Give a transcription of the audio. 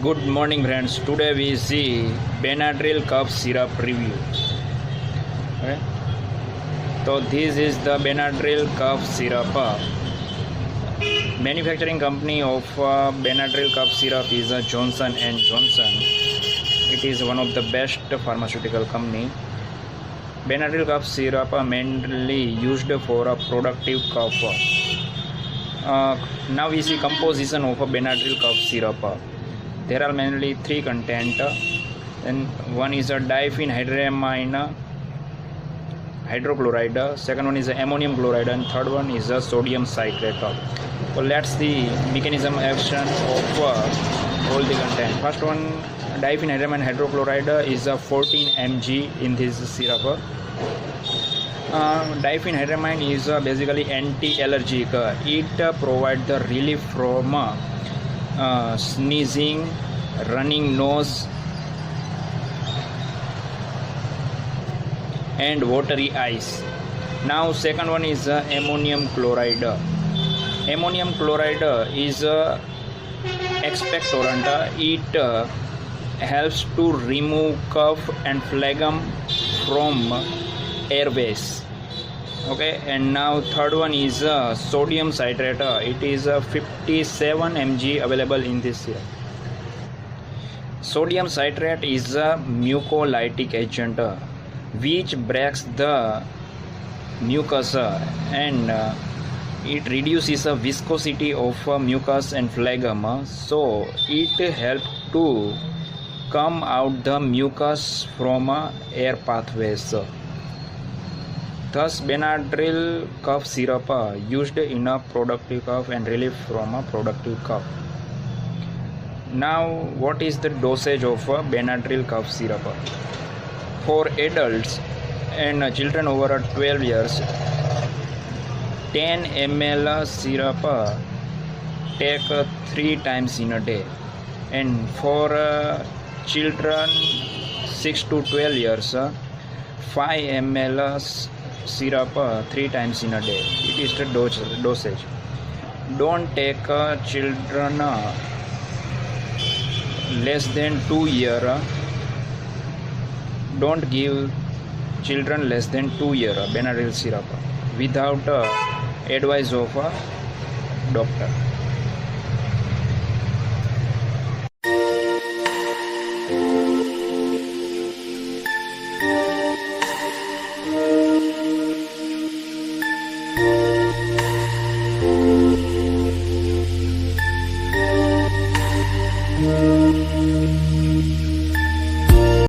Good morning friends. Today we see Benadryl cough syrup review. Okay. So this is the Benadryl cough syrup. Manufacturing company of Benadryl cough syrup is Johnson and Johnson. It is one of the best pharmaceutical company. Benadryl cough syrup mainly used for a productive cough. Now we see composition of a Benadryl cough syrup. There are mainly three content, and one is a diphenhydramine hydrochloride, second one is ammonium chloride, and third one is a sodium citrate. So let's see mechanism action of all the content. First one, diphenhydramine hydrochloride is a 14 mg in this syrup. Diphenhydramine is basically anti-allergic. It provides the relief from sneezing, running nose, and watery eyes. Now second one is ammonium chloride. Ammonium chloride is expectorant. It helps to remove cough and phlegm from airways. Okay, and now third one is sodium citrate. It is 57 mg available in this syrup. Sodium citrate is a mucolytic agent which breaks the mucus and it reduces the viscosity of mucus and phlegm, so it helps to come out the mucus from air pathways. Thus, Benadryl cough syrup used in a productive cough and relief from a productive cough. Now, what is the dosage of Benadryl cough syrup? For adults and children over 12 years, 10 ml syrup take 3 times in a day, and for children 6 to 12 years, 5 ml syrup 3 times in a day. It is the dosage. Don't take children less than 2 years. Don't give children less than 2 years Benadryl syrup without advice of a doctor.